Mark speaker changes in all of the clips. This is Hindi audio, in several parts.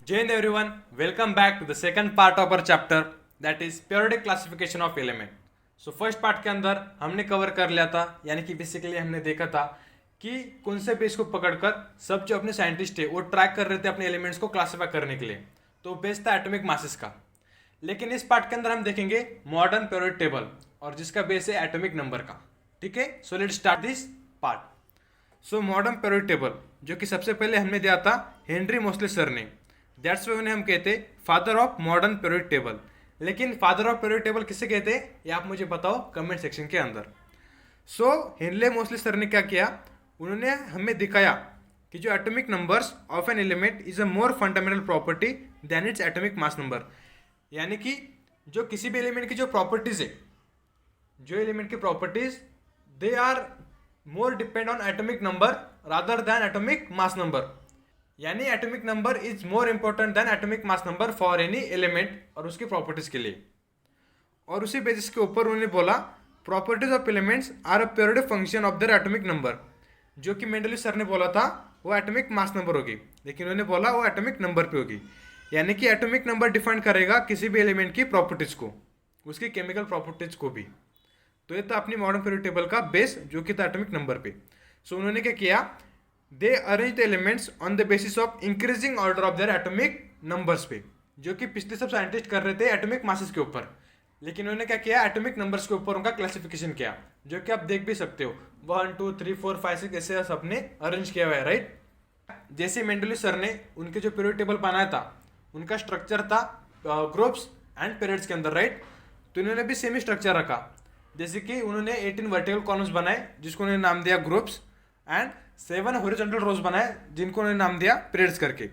Speaker 1: Jai Hind everyone, welcome back to the second part of our chapter that is periodic classification of element. So first part के अंदर हमने कवर कर लिया था, यानी कि बेसिकली हमने देखा था कि कौन से बेस को पकड़कर सब जो अपने साइंटिस्ट है वो ट्रैक कर रहे थे अपने एलिमेंट्स को क्लासीफाई करने के लिए। तो बेस था एटॉमिक मासेस का। लेकिन इस पार्ट के अंदर हम देखेंगे मॉडर्न पीरियोडिक टेबल और जिसका बेस है एटॉमिक नंबर का। ठीक है, so let's start this part. So modern periodic table जो कि सबसे पहले हमने दिया था हेनरी मोस्ले सर ने, दैट्स वाई उन्हें हम कहते father of modern periodic table. लेकिन फादर ऑफ पीरियोडिक टेबल किसे कहते हैं ये आप मुझे बताओ कमेंट सेक्शन के अंदर। सो हेनरी मोस्ले सर ने क्या किया, उन्होंने हमें दिखाया कि जो atomic numbers of an element is a more fundamental property than its atomic mass number. यानी कि जो किसी भी एलिमेंट की जो प्रॉपर्टीज है, जो एलिमेंट की properties they are more depend on atomic number rather than atomic mass number. यानी atomic number is more important than atomic mass number for any element और उसकी प्रॉपर्टीज के लिए। और उसी बेसिस के ऊपर उन्होंने बोला properties of elements are a periodic function of their atomic number. जो कि मेंडली सर ने बोला था वो एटॉमिक मास नंबर होगी, लेकिन उन्होंने बोला वो एटॉमिक नंबर पे होगी। यानी कि एटॉमिक नंबर डिफाइन करेगा किसी भी एलिमेंट की प्रॉपर्टीज को, उसकी केमिकल प्रॉपर्टीज को भी। तो ये था अपनी मॉडर्न पीरियोडिक टेबल का बेस जो कि था एटॉमिक नंबर पे। सो उन्होंने क्या किया, they arrange the elements on the basis of increasing order of their atomic numbers पे, जो कि पिछले सब साइंटिस्ट कर रहे थे एटॉमिक मासेस के ऊपर। लेकिन उन्होंने क्या किया, एटॉमिक नंबर्स के ऊपर उनका क्लासिफिकेशन किया, जो कि आप देख भी सकते हो 1 2 3 4 5 6 ऐसे सबने अरेंज किया हुआ है, राइट। जैसे मेंडली सर ने उनके जो पीरियोडिक टेबल बनाया था उनका स्ट्रक्चर था ग्रुप्स एंड पीरियड्स के अंदर, राइट। तो इन्होंने भी सेम ही स्ट्रक्चर रखा। जैसे कि उन्होंने 18 वर्टिकल कॉलम्स बनाए जिसको उन्होंने नाम दिया ग्रुप्स एंड 7 हॉरिजॉन्टल रोज बनाए जिनको उन्होंने नाम दिया पीरियड्स करके।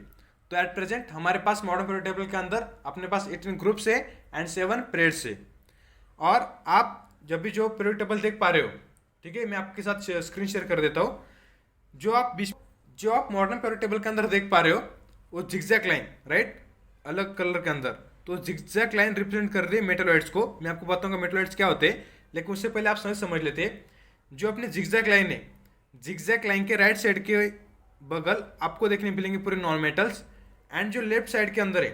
Speaker 1: तो एट प्रेजेंट हमारे पास मॉडर्न पीरियोडिक टेबल के अंदर अपने पास 18 ग्रुप्स है एंड 7 पीरियड्स है। और आप जब भी जो पीरियोडिक टेबल देख पा रहे हो, ठीक है, मैं आपके साथ स्क्रीन शेयर कर देता हूँ। जो आप मॉडर्न पीरियोडिक टेबल के अंदर देख पा रहे हो वो जिगजैग लाइन, राइट, अलग कलर के अंदर। तो जिगजैग लाइन रिप्रेजेंट कर रही है मेटलॉइड्स को। मैं आपको बताऊंगा मेटलॉइड्स क्या होते हैं, लेकिन उससे पहले आप समझ लेते हैं जो अपने जिगजैग लाइन है, जिगजैग लाइन के राइट साइड के बगल आपको देखने मिलेंगे पूरे नॉन मेटल्स एंड जो लेफ्ट साइड के अंदर है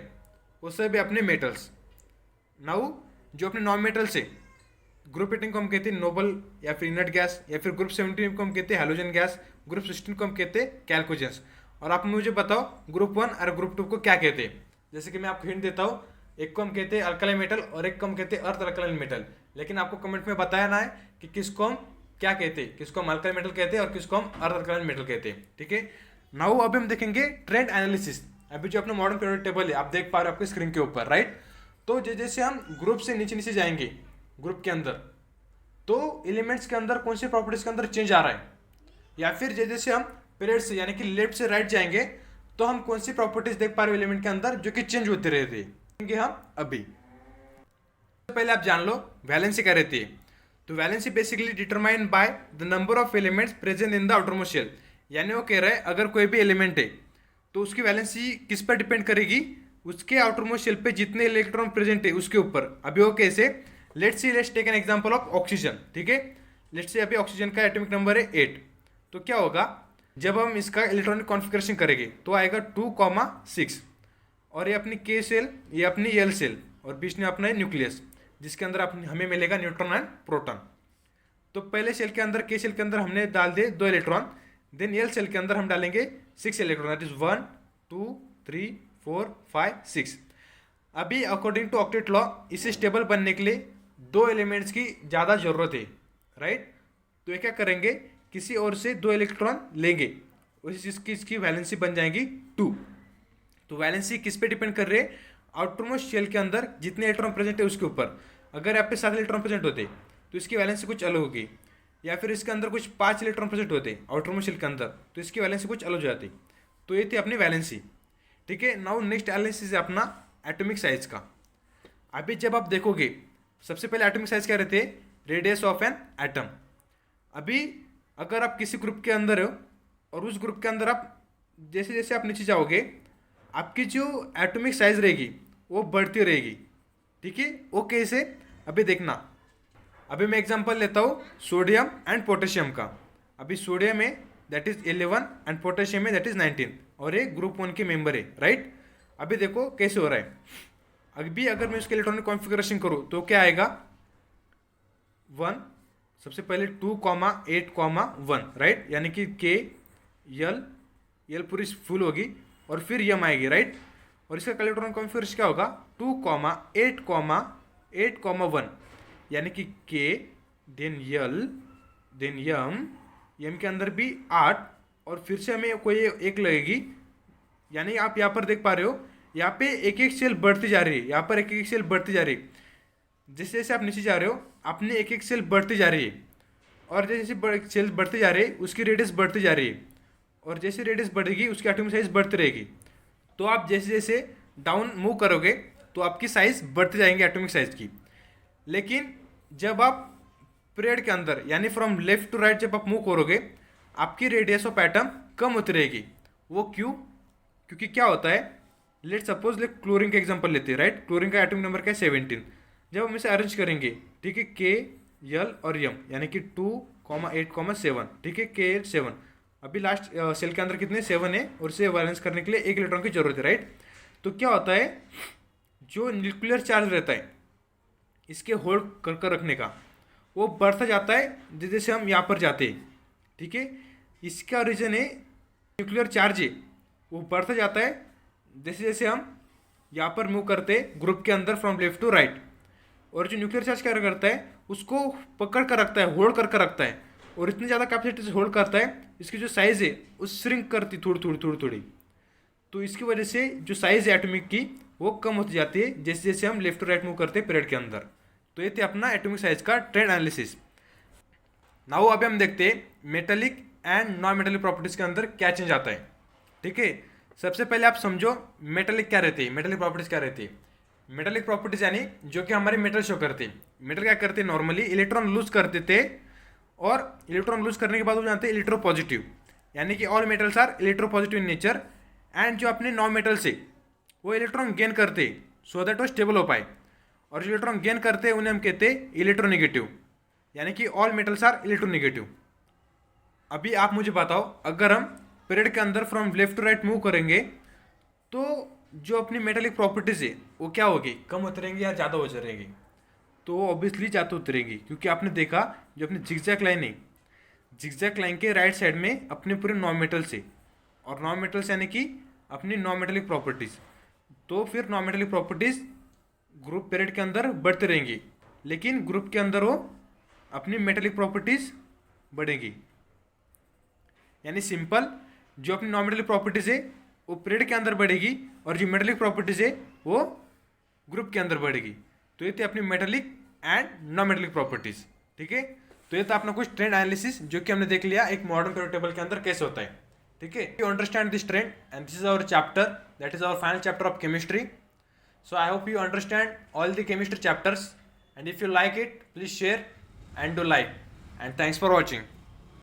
Speaker 1: वो सब है अपने मेटल्स। नाउ जो अपने नॉन मेटल्स है, ग्रुप 18 को हम कहते हैं नोबल या फिर इनर्ट गैस, या फिर ग्रुप 17 को हम कहते हैं हैलोजन गैस, ग्रुप 16 को हम कहते हैं कैल्कोजेंस। और आप मुझे बताओ ग्रुप 1 और ग्रुप 2 को क्या कहते हैं। जैसे कि मैं आपको हिंट देता हूँ, एक को हम कहते हैं अल्कलाइन मेटल और एक को हम कहते हैं अर्थ अल्कलाइन मेटल। लेकिन आपको कमेंट में बताना है कि किसको हम क्या कहते हैं, किसको हम अल्कलाइन मेटल कहते हैं और किसको हम अर्थ अल्कलाइन मेटल कहते हैं, ठीक है। नाउ अभी हम देखेंगे ट्रेंड एनालिसिस। अभी जो अपना मॉडर्न पीरियोडिक टेबल है आप देख पा रहे हो आपके स्क्रीन के ऊपर, राइट। तो जैसे हम ग्रुप से नीचे नीचे जाएंगे ग्रुप के अंदर, तो एलिमेंट्स के अंदर कौन सी प्रॉपर्टीज के अंदर चेंज आ रहा है, या फिर जैसे हम पीरियड से यानी कि लेफ्ट से राइट जाएंगे तो हम कौन सी प्रॉपर्टीज देख पा रहे हो एलिमेंट के अंदर जो कि चेंज होते रहते हैं हम अभी। पहले आप जान लो वैलेंसी क्या रहती है। तो valency basically determine by the number of elements present in the outermost shell. यानी वो कह रहा है अगर कोई भी एलिमेंट है तो उसकी वैलेंसी किस पर डिपेंड करेगी, उसके आउटरमोस्ट शेल पे जितने इलेक्ट्रॉन प्रेजेंट है उसके ऊपर। अभी वो कैसे, let's take an example of oxygen, ठीक है। लेट्स से अभी ऑक्सीजन का एटॉमिक नंबर है 8। तो क्या होगा, जब हम इसका इलेक्ट्रॉनिक कॉन्फ़िगरेशन करेंगे तो आएगा 2,6 और ये अपनी के सेल, ये अपनी एल सेल और बीच में अपना न्यूक्लियस जिसके अंदर हमें मिलेगा न्यूट्रॉन एंड प्रोटॉन। तो पहले सेल के अंदर, के सेल के अंदर हमने डाल दिए 2 इलेक्ट्रॉन, देन एल सेल के अंदर हम डालेंगे 6 इलेक्ट्रॉन, दैट इज 1 2 3 4 5 6। अभी अकॉर्डिंग टू ऑक्टेट लॉ इसे स्टेबल बनने के लिए 2 एलिमेंट्स की ज़्यादा जरूरत है, राइट। तो ये क्या करेंगे, किसी और से 2 इलेक्ट्रॉन लेंगे, उसी चीज़ की इसकी वैलेंसी बन जाएगी 2। तो वैलेंसी किस पे डिपेंड कर रहे हैं, आउटरमोस्ट शेल के अंदर जितने इलेक्ट्रॉन प्रेजेंट है उसके ऊपर। अगर आप पे 7 इलेक्ट्रॉन प्रेजेंट होते तो इसकी वैलेंसी कुछ अलग होगी, या फिर इसके अंदर कुछ 5 इलेक्ट्रॉन प्रेजेंट होते आउटरमोस्ट शेल के अंदर तो इसकी वैलेंसी कुछ अलग हो जाती। तो ये थी अपनी वैलेंसी, ठीक है। नाउ नेक्स्ट एनालिसिस है अपना एटॉमिक साइज का। अभी जब आप देखोगे सबसे पहले एटॉमिक साइज क्या रहते हैं, रेडियस ऑफ एन एटम। अभी अगर आप किसी ग्रुप के अंदर हो और उस ग्रुप के अंदर आप जैसे जैसे आप नीचे जाओगे आपकी जो एटॉमिक साइज रहेगी वो बढ़ती रहेगी, ठीक है। वो कैसे, अभी देखना। अभी मैं एग्जांपल लेता हूँ सोडियम एंड पोटेशियम का। अभी सोडियम में दैट इज 11 एंड पोटेशियम में दैट इज 19 और ये ग्रुप 1 के मेंबर है, राइट। अभी देखो कैसे हो रहा है। अभी अगर मैं इसके इलेक्ट्रॉनिक कॉन्फ़िगरेशन करूँ तो क्या आएगा, 1, सबसे पहले 2,8,1, राइट, यानी कि के यल यल पूरी फुल होगी और फिर यम आएगी, राइट। और इसका इलेक्ट्रॉनिक कॉन्फ़िगरेशन क्या होगा, 2,8,1, यानी कि के देन यल देन यम के अंदर भी 8 और फिर से हमें कोई एक लगेगी। यानी आप यहाँ पर देख पा रहे हो, यहाँ पे एक एक सेल बढ़ती जा रही है, यहाँ पर एक एक सेल बढ़ती जा रही है। जैसे जैसे आप नीचे जा रहे हो अपनी एक एक सेल बढ़ती जा रही है, और जैसे जैसे सेल बढ़ती जा रही है उसकी रेडियस बढ़ती जा रही है, और जैसे रेडियस बढ़ेगी उसकी एटॉमिक साइज बढ़ती रहेगी। तो आप जैसे जैसे डाउन मूव करोगे तो आपकी साइज बढ़ती जाएंगी एटॉमिक साइज की। लेकिन जब आप पीरियड के अंदर यानी फ्रॉम लेफ्ट टू राइट जब आप मूव करोगे आपकी रेडियस ऑफ एटम कम होती रहेगी। वो क्यों, क्योंकि क्या होता है, लेट सपोज क्लोरीन का एग्जांपल लेते हैं, राइट। क्लोरीन का एटॉमिक नंबर क्या है 17। जब हम इसे अरेंज करेंगे, ठीक है, के यल और यम यानी कि 2,8,7, ठीक है, के 7। अभी लास्ट सेल के अंदर कितने 7 है और इसे बैलेंस करने के लिए 1 इलेक्ट्रॉन की जरूरत है, राइट। तो क्या होता है, जो न्यूक्लियर चार्ज रहता है इसके होल्ड कर कर रखने का, वो बढ़ता जाता है जैसे जैसे हम यहाँ पर जाते हैं, ठीक है। इसका रीजन है न्यूक्लियर चार्ज है वो बढ़ता जाता है जैसे जैसे हम यहाँ पर मूव करते हैं ग्रुप के अंदर फ्रॉम लेफ्ट टू राइट। और जो न्यूक्लियर चार्ज क्या करता है उसको पकड़ कर रखता है, होल्ड कर कर रखता है, और इतनी ज़्यादा कैपेसिटी से होल्ड करता है इसकी जो साइज़ है वो श्रिंक करती थोड़ी थोड़ी थोड़ी थोड़ी। तो इसकी वजह से जो साइज़ है एटॉमिक की वो कम होती जाती है जैसे जैसे हम लेफ्ट टू राइट मूव करते हैं पीरियड के अंदर। तो ये थे अपना एटॉमिक साइज का ट्रेंड एनालिसिस। नाउ अभी हम देखते हैं metallic and non metallic properties के अंदर क्या चेंज आता है, ठीक है। सबसे पहले आप समझो मेटेलिक क्या रहती है, मेटेलिक प्रॉपर्टीज क्या रहती है। मेटेलिक प्रॉपर्टीज यानी जो कि हमारे मेटल शो करते हैं। मेटल क्या करते हैं, नॉर्मली इलेक्ट्रॉन लूज कर देते हैं, और इलेक्ट्रॉन लूज करने के बाद वो जानते हैं इलेक्ट्रोपॉजिटिव, यानी कि all metals are electropositive in nature. And जो अपने नॉन मेटल से वो इलेक्ट्रॉन गेन करते हैं सो दैट वो स्टेबल हो पाए, और जो इलेक्ट्रॉन गेन करते हैं उन्हें हम कहते हैं इलेक्ट्रोनेगेटिव, यानी कि ऑल मेटल्स आर इलेक्ट्रोनेगेटिव। अभी आप मुझे बताओ, अगर हम पीरियड के अंदर from left to right move करेंगे तो जो अपनी मेटेलिक प्रॉपर्टीज है वो क्या होगी, कम होती रहेंगी या ज़्यादा हो जाएंगी। तो ऑब्वियसली ज़्यादा होती रहेंगी, क्योंकि आपने देखा जो अपनी जिगजैग लाइन है, जिगजैग लाइन के राइट साइड में अपने पूरे नॉन मेटल्स है, और नॉन मेटल्स यानी कि अपनी नॉन मेटेलिक प्रॉपर्टीज। तो फिर non metallic properties group period के अंदर बढ़ती रहेंगी, लेकिन ग्रुप के अंदर वो अपनी मेटेलिक प्रॉपर्टीज बढ़ेगी। यानी सिंपल, जो अपनी नॉन मेटेलिक प्रॉपर्टीज है वो पीरियड के अंदर बढ़ेगी, और जो मेटेलिक प्रॉपर्टीज है वो ग्रुप के अंदर बढ़ेगी। तो ये थे अपनी metallic and non metallic properties, ठीक है। तो ये था अपना कुछ ट्रेंड एनालिसिस जो कि हमने देख लिया एक मॉडर्न पीरियड टेबल के अंदर कैसे होता है, ठीक है। You understand this trend and this is our chapter, that is our final chapter of chemistry. So I hope you understand all the chemistry chapters, and if you like it, please share and do like, and thanks for watching.